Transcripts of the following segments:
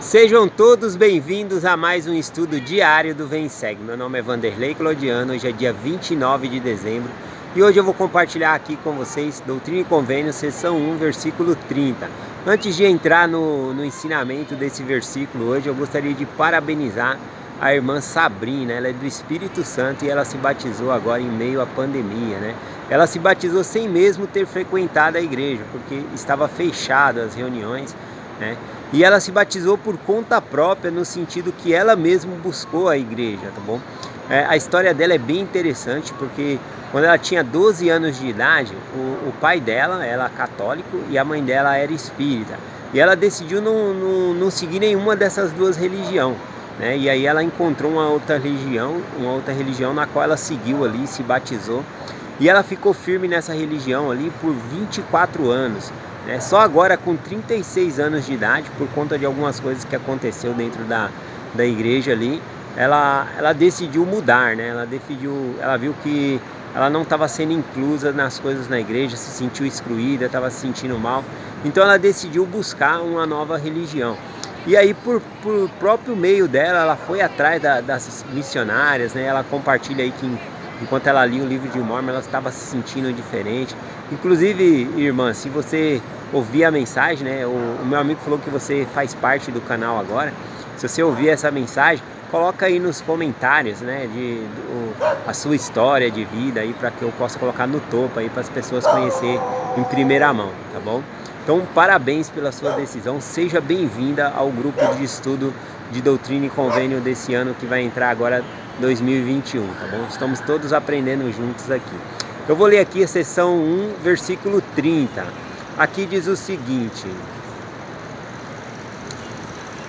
Sejam todos bem-vindos a mais um estudo diário do Vem Segue. Meu nome é Vanderlei Clodiano, hoje é dia 29 de dezembro e hoje eu vou compartilhar aqui com vocês Doutrina e Convênio, seção 1, versículo 30. Antes de entrar no ensinamento desse versículo hoje, eu gostaria de parabenizar a irmã Sabrina. Ela é do Espírito Santo e ela se batizou agora em meio à pandemia, né? Ela se batizou sem mesmo ter frequentado a igreja, porque estava fechada as reuniões, né? E ela se batizou por conta própria, no sentido que ela mesma buscou a igreja, tá bom? A história dela é bem interessante, porque quando ela tinha 12 anos de idade, o pai dela era católico e a mãe dela era espírita. E ela decidiu não seguir nenhuma dessas duas religiões, né? E aí ela encontrou uma outra religião na qual ela seguiu ali, se batizou. E ela ficou firme nessa religião ali por 24 anos. Só agora com 36 anos de idade, por conta de algumas coisas que aconteceu dentro da igreja ali, ela decidiu mudar, né? Ela viu que ela não estava sendo inclusa nas coisas na igreja, se sentiu excluída, estava se sentindo mal, então ela decidiu buscar uma nova religião. E aí por próprio meio dela, ela foi atrás das missionárias, né? Ela compartilha aí que enquanto ela lia o livro de Mórmon, ela estava se sentindo diferente. Inclusive, irmã, se você ouvir a mensagem, né? O meu amigo falou que você faz parte do canal agora. Se você ouvir essa mensagem, coloca aí nos comentários, né? A sua história de vida aí, para que eu possa colocar no topo aí para as pessoas conhecerem em primeira mão, tá bom? Então, parabéns pela sua decisão. Seja bem-vinda ao grupo de estudo de Doutrina e Convênio desse ano que vai entrar agora 2021, tá bom? Estamos todos aprendendo juntos aqui. Eu vou ler aqui a seção 1, versículo 30. Aqui diz o seguinte: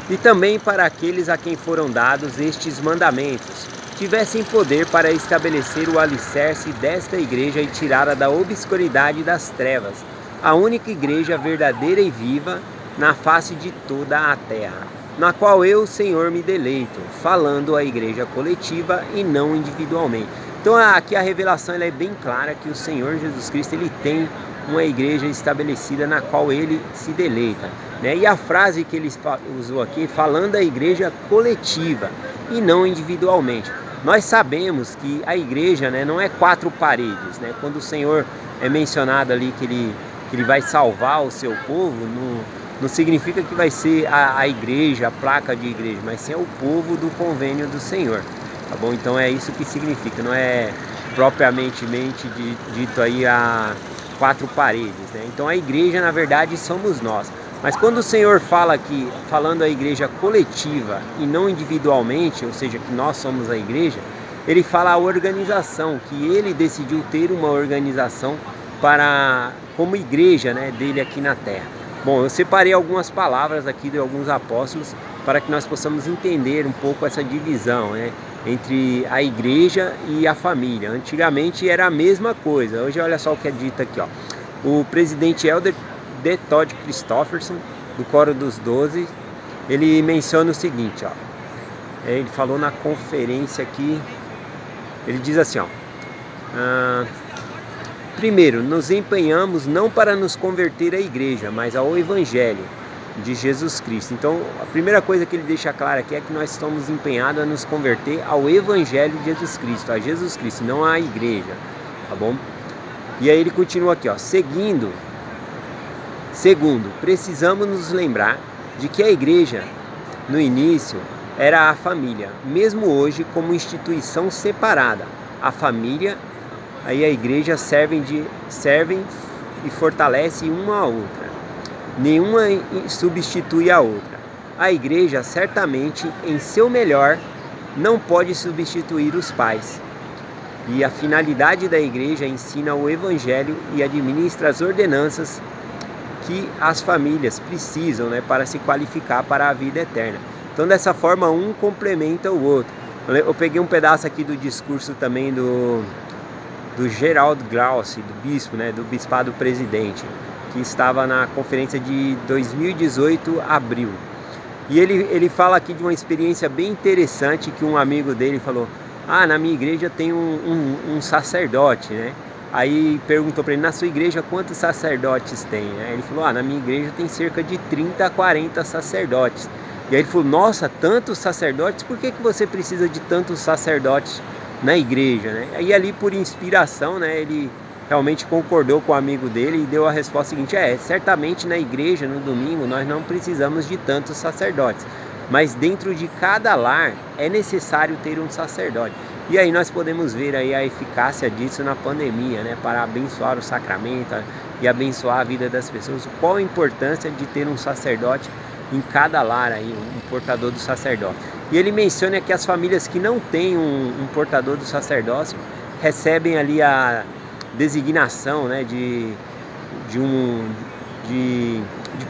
e também para aqueles a quem foram dados estes mandamentos, tivessem poder para estabelecer o alicerce desta igreja e tirá-la da obscuridade das trevas, a única igreja verdadeira e viva na face de toda a terra, na qual eu, Senhor, me deleito, falando a igreja coletiva e não individualmente. Então aqui a revelação ela é bem clara que o Senhor Jesus Cristo ele tem uma igreja estabelecida na qual ele se deleita, né? E a frase que ele usou aqui, falando a igreja coletiva e não individualmente. Nós sabemos que a igreja, né, não é quatro paredes, né? Quando o Senhor é mencionado ali que ele vai salvar o seu povo, não significa que vai ser a igreja, a placa de igreja, mas sim é o povo do convênio do Senhor, tá bom? Então é isso que significa, não é propriamente dito aí a quatro paredes, né? Então a igreja na verdade somos nós, mas quando o Senhor fala aqui, falando a igreja coletiva e não individualmente, ou seja, que nós somos a igreja, ele fala a organização, que ele decidiu ter uma organização como igreja, né, dele aqui na terra. Bom, eu separei algumas palavras aqui de alguns apóstolos para que nós possamos entender um pouco essa divisão, né, entre a igreja e a família. Antigamente era a mesma coisa, hoje olha só o que é dito aqui, ó. O presidente Elder D. Todd Christofferson, do Coro dos 12, ele menciona o seguinte, ó. Ele falou na conferência aqui, ele diz assim, ó. Primeiro, nos empenhamos não para nos converter à igreja, mas ao Evangelho de Jesus Cristo. Então, a primeira coisa que ele deixa clara aqui é que nós estamos empenhados a nos converter ao Evangelho de Jesus Cristo, a Jesus Cristo, não à igreja, tá bom? E aí ele continua aqui, ó, segundo, precisamos nos lembrar de que a igreja, no início, era a família, mesmo hoje como instituição separada. A família aí a igreja servem e fortalece uma a outra. Nenhuma substitui a outra. A igreja, certamente, em seu melhor, não pode substituir os pais. E a finalidade da igreja ensina o evangelho e administra as ordenanças que as famílias precisam, né, para se qualificar para a vida eterna. Então, dessa forma, um complementa o outro. Eu peguei um pedaço aqui do discurso também do Gerald Glauci, do bispo, né, do bispado presidente, que estava na conferência de 2018, abril. E ele fala aqui de uma experiência bem interessante que um amigo dele falou: na minha igreja tem um sacerdote, né? Aí perguntou para ele: na sua igreja quantos sacerdotes tem? Aí ele falou: na minha igreja tem cerca de 30 a 40 sacerdotes. E aí ele falou, nossa, tantos sacerdotes, por que você precisa de tantos sacerdotes na igreja, né? E ali por inspiração, né, ele realmente concordou com o amigo dele e deu a resposta seguinte, certamente na igreja, no domingo, nós não precisamos de tantos sacerdotes, mas dentro de cada lar é necessário ter um sacerdote. E aí nós podemos ver aí a eficácia disso na pandemia, né, para abençoar o sacramento e abençoar a vida das pessoas. Qual a importância de ter um sacerdote em cada lar aí, um portador do sacerdócio. E ele menciona que as famílias que não têm um portador do sacerdócio recebem ali a designação, né, de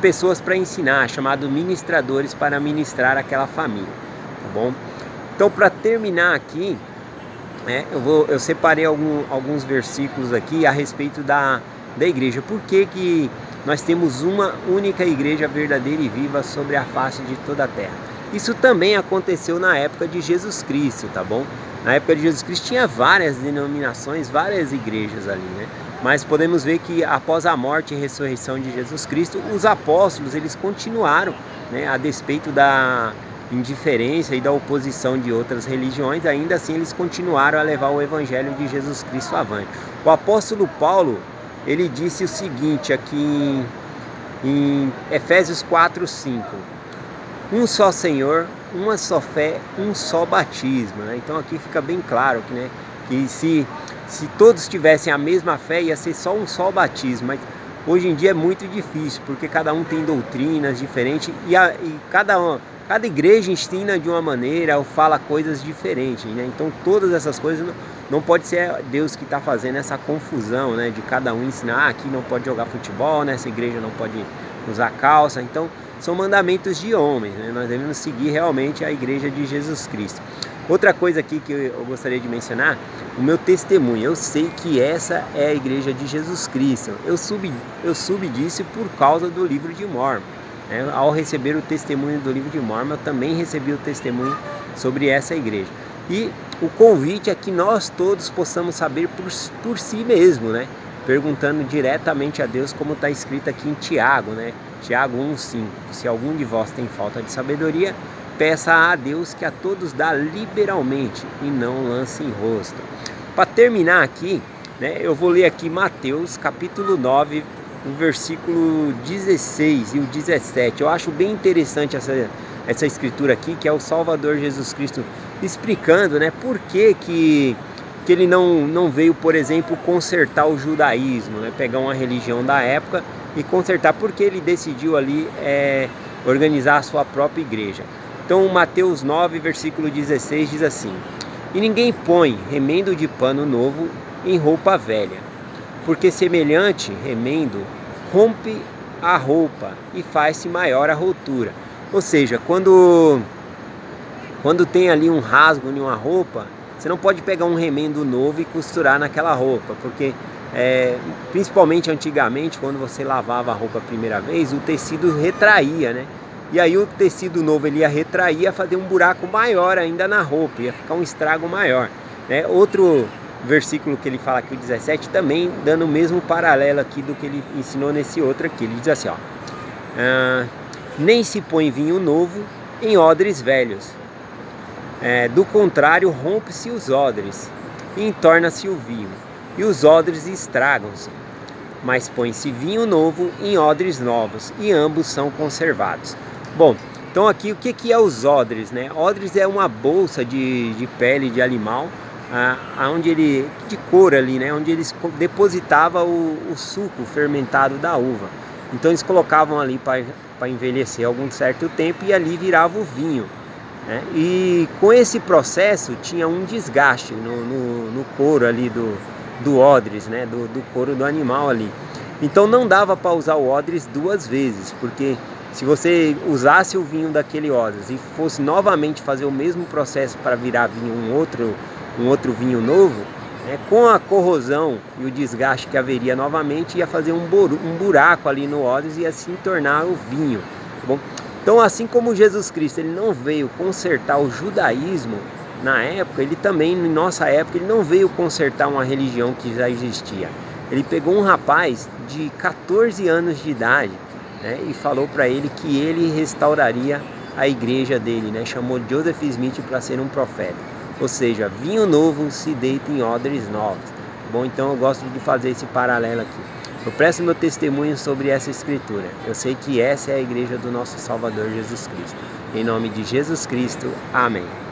pessoas para ensinar, chamado ministradores, para ministrar aquela família, tá bom? Então, para terminar aqui, né, eu separei alguns versículos aqui a respeito da igreja. Por que nós temos uma única igreja verdadeira e viva sobre a face de toda a terra? Isso também aconteceu na época de Jesus Cristo, tá bom? Na época de Jesus Cristo tinha várias denominações, várias igrejas ali, né? Mas podemos ver que após a morte e ressurreição de Jesus Cristo, os apóstolos, eles continuaram, né, a despeito da indiferença e da oposição de outras religiões, ainda assim eles continuaram a levar o evangelho de Jesus Cristo avante. O apóstolo Paulo, ele disse o seguinte aqui em Efésios 4:5: um só Senhor, uma só fé, um só batismo, né? Então aqui fica bem claro que, né, que se todos tivessem a mesma fé, ia ser só um só batismo, mas hoje em dia é muito difícil, porque cada um tem doutrinas diferentes e cada igreja ensina de uma maneira ou fala coisas diferentes, né? Então todas essas coisas não pode ser Deus que está fazendo essa confusão, né? De cada um ensinar, aqui não pode jogar futebol, nessa igreja não pode usar calça. Então são mandamentos de homens, né? Nós devemos seguir realmente a igreja de Jesus Cristo. Outra coisa aqui que eu gostaria de mencionar, o meu testemunho. Eu sei que essa é a igreja de Jesus Cristo. Eu soube disso por causa do livro de Mormon. Ao receber o testemunho do livro de Mormon, eu também recebi o testemunho sobre essa igreja. E o convite é que nós todos possamos saber por si mesmo, né? Perguntando diretamente a Deus, como está escrito aqui em Tiago, né? Tiago 1:5. Se algum de vós tem falta de sabedoria, peça a Deus, que a todos dá liberalmente e não lance em rosto. Para terminar aqui, né, eu vou ler aqui Mateus capítulo 9, o versículo 16 e o 17. Eu acho bem interessante essa escritura aqui, que é o Salvador Jesus Cristo explicando, né, por que ele não veio, por exemplo, consertar o judaísmo, né, pegar uma religião da época e consertar, porque ele decidiu ali organizar a sua própria igreja. Então Mateus 9, versículo 16 diz assim: e ninguém põe remendo de pano novo em roupa velha, porque semelhante remendo rompe a roupa e faz-se maior a rotura. Ou seja, quando tem ali um rasgo em uma roupa, você não pode pegar um remendo novo e costurar naquela roupa, porque principalmente antigamente, quando você lavava a roupa a primeira vez, o tecido retraía, né? E aí o tecido novo ele ia retrair, ia fazer um buraco maior ainda na roupa, ia ficar um estrago maior, né? Outro versículo que ele fala aqui, o 17, também dando o mesmo paralelo aqui do que ele ensinou nesse outro aqui. Ele diz assim, ó: nem se põe vinho novo em odres velhos, do contrário rompe-se os odres e entorna-se o vinho, e os odres estragam-se. Mas põe-se vinho novo em odres novos, e ambos são conservados. Bom, então aqui o que é os odres, né? Odres é uma bolsa de pele de animal, de couro ali, né? Onde eles depositavam o suco fermentado da uva. Então eles colocavam ali para envelhecer algum certo tempo, e ali virava o vinho, né? E com esse processo tinha um desgaste no couro ali do odres, né? Do couro do animal ali. Então não dava para usar o odres duas vezes, porque se você usasse o vinho daquele odres e fosse novamente fazer o mesmo processo para virar vinho um outro vinho novo, né, com a corrosão e o desgaste que haveria novamente, ia fazer um buraco ali no odres e assim tornar o vinho, tá bom? Então, assim como Jesus Cristo ele não veio consertar o judaísmo na época, ele também, em nossa época, ele não veio consertar uma religião que já existia. Ele pegou um rapaz de 14 anos de idade, né, e falou para ele que ele restauraria a igreja dele, né? Chamou Joseph Smith para ser um profeta. Ou seja, vinho novo se deita em odres novos. Bom, então eu gosto de fazer esse paralelo aqui. Eu presto meu testemunho sobre essa escritura. Eu sei que essa é a igreja do nosso Salvador Jesus Cristo. Em nome de Jesus Cristo, amém.